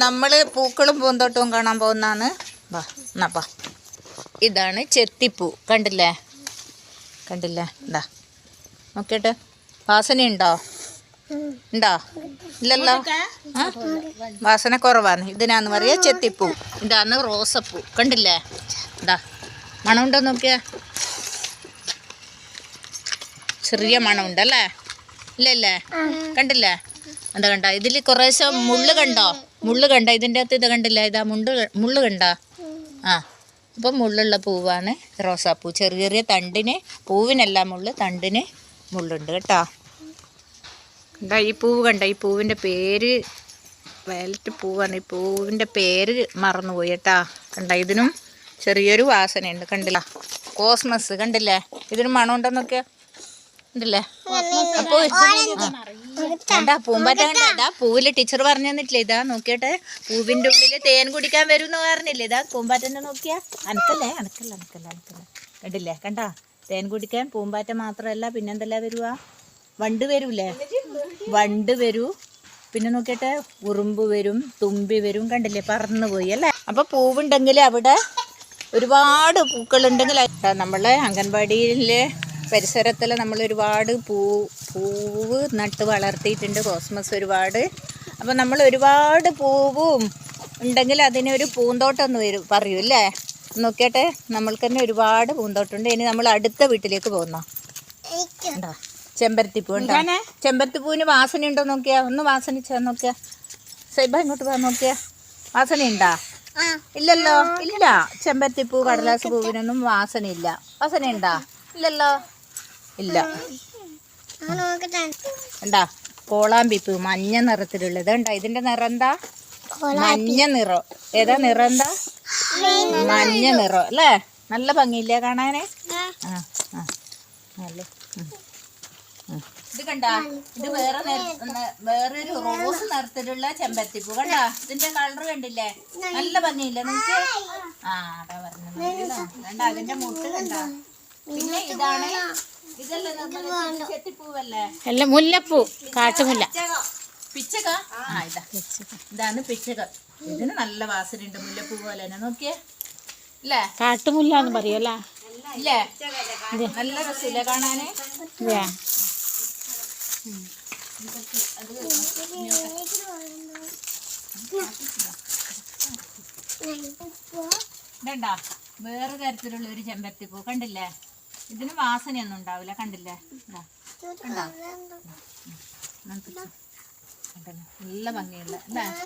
നമ്മൾ പൂക്കളും പൂന്തോട്ടവും കാണാൻ പോകുന്നതാണ്. വാ എന്നാപ്പാ, ഇതാണ് ചെത്തിപ്പൂ. കണ്ടില്ലേ കണ്ടില്ലേ, എന്താ നോക്കിയിട്ട് വാസനയുണ്ടോ? ഉണ്ടോ? ഇല്ലല്ലോ. ആ വാസന കുറവാണ്. ഇതിനാന്ന് പറയുക ചെത്തിപ്പൂ. ഇതാണ് റോസപ്പൂ. കണ്ടില്ലേ, എന്താ മണമുണ്ടോ നോക്കിയാ, ചെറിയ മണമുണ്ടല്ലേ. ഇല്ലല്ലേ, കണ്ടില്ലേ എന്താ കണ്ട, ഇതിൽ കുറേശ്ശെ മുള്ള് കണ്ടോ? മുള്ള് കണ്ട ഇതിൻ്റെ അകത്ത് ഇത് കണ്ടില്ല, ഇതാ മുള്ള് കണ്ട. ആ അപ്പം മുള്ളുള്ള പൂവാണ് റോസാപ്പൂ. ചെറിയ ചെറിയ തണ്ടിന്, പൂവിനല്ല മുള്ള്, തണ്ടിന് മുള്ളുണ്ട് കേട്ടോ. കണ്ട ഈ പൂവ് കണ്ട, ഈ പൂവിൻ്റെ പേര് വയലറ്റ് പൂവാണ്. ഈ പൂവിൻ്റെ പേര് മറന്നുപോയി കേട്ടാ. കണ്ട ഇതിനും ചെറിയൊരു വാസനയുണ്ട്. കണ്ടില്ല, കോസ്മസ് കണ്ടില്ലേ, ഇതിന് മണമുണ്ടെന്നൊക്കെ ഉണ്ടല്ലേ. അപ്പോൾ എന്താ പൂമ്പാറ്റ കണ്ട, ഇതാ പൂവില് ടീച്ചർ പറഞ്ഞു തന്നിട്ടില്ലേ, ഇതാ നോക്കിയട്ടെ, പൂവിൻ്റെ ഉള്ളിൽ തേൻ കുടിക്കാൻ വരും എന്ന് പറഞ്ഞില്ലേ, ഇതാ പൂമ്പാറ്റനെ നോക്കിയാ. അനക്കല്ലേ അനക്കല്ല അനക്കല്ല അനക്കല്ല, കണ്ടില്ലേ കണ്ട, തേൻ കുടിക്കാൻ പൂമ്പാറ്റ മാത്രമല്ല പിന്നെന്തല്ല വരുക, വണ്ട് വരൂലേ, വണ്ട് വരൂ, പിന്നെ നോക്കിയിട്ട് ഉറുമ്പ് വരും, തുമ്പി വരും. കണ്ടില്ലേ പറന്നു പോയി അല്ലേ. അപ്പോൾ പൂവുണ്ടെങ്കിൽ അവിടെ ഒരുപാട് പൂക്കളുണ്ടെങ്കിൽ നമ്മളെ അംഗൻവാടിയിലെ പരിസരത്തിൽ നമ്മൾ ഒരുപാട് പൂവ് നട്ട് വളർത്തിയിട്ടുണ്ട്, കോസ്മസ് ഒരുപാട്. അപ്പോൾ നമ്മൾ ഒരുപാട് പൂവും ഉണ്ടെങ്കിൽ അതിനൊരു പൂന്തോട്ടം എന്ന് പറയൂ അല്ലേ. നോക്കിയാട്ടെ, നമ്മൾക്ക് തന്നെ ഒരുപാട് പൂന്തോട്ടമുണ്ട്. ഇനി നമ്മൾ അടുത്ത വീട്ടിലേക്ക് പോകുന്നോ. ഉണ്ടോ ചെമ്പരത്തിപ്പൂ ഉണ്ടോ? ചെമ്പരത്തിപ്പൂവിന് വാസനയുണ്ടോ നോക്കിയാ, ഒന്ന് വാസനിച്ചാ നോക്കിയാ. സൈബ ഇങ്ങോട്ട് പോകാൻ നോക്കിയാ, വാസനയുണ്ടാ? ഇല്ലല്ലോ, ഇല്ല. ചെമ്പരത്തിപ്പൂ കടലാസ് പൂവിനൊന്നും വാസനയില്ല. വാസനയുണ്ടാ? ഇല്ലല്ലോ, ഇല്ല. എന്താ കോളാമ്പിപ്പൂ മഞ്ഞ നിറത്തിലുള്ളത് ഉണ്ടാ. ഇതിന്റെ നിറം എന്താ? മഞ്ഞ നിറം. ഏതാ നിറം? എന്താ? മഞ്ഞ നിറം അല്ലേ. നല്ല ഭംഗിയില്ലേ കാണാന്? ആ ആ അല്ലേ. ഇത് കണ്ട, ഇത് വേറൊരു റോസ് നിറത്തിലുള്ള ചെമ്പരത്തിപ്പൂ കണ്ട. ഇതിന്റെ കളർ കണ്ടില്ലേ, നല്ല ഭംഗിയില്ലേ നിങ്ങൾക്ക്? ആ അതാ പറഞ്ഞത്. കണ്ട അതിന്റെ മുട്ട് കണ്ട. പിന്നെ ഇതാണ്, ചെത്തിപ്പൂവല്ലേ, അല്ല മുല്ലപ്പൂ, കാട്ടുമുല്ല, പിച്ചക. ആ ഇതാണ് പിച്ചക. ഇതിന് നല്ല വാസനയുണ്ട്, മുല്ലപ്പൂ പോലെ തന്നെ. നോക്കിയേ അല്ലേ, കാട്ടുമുല്ല എന്ന് പറയല്ലേ. ഇല്ലേ, നല്ല രസമില്ലേ കാണാന്. ഇതണ്ടാ വേറെ തരത്തിലുള്ള ഒരു ചെമ്പരത്തിപ്പൂ കണ്ടില്ലേ. ഇതിന് വാസനയൊന്നും ഉണ്ടാവില്ല. കണ്ടില്ലേ, കണ്ടോ, നല്ല ഭംഗിയുള്ള അല്ലേ.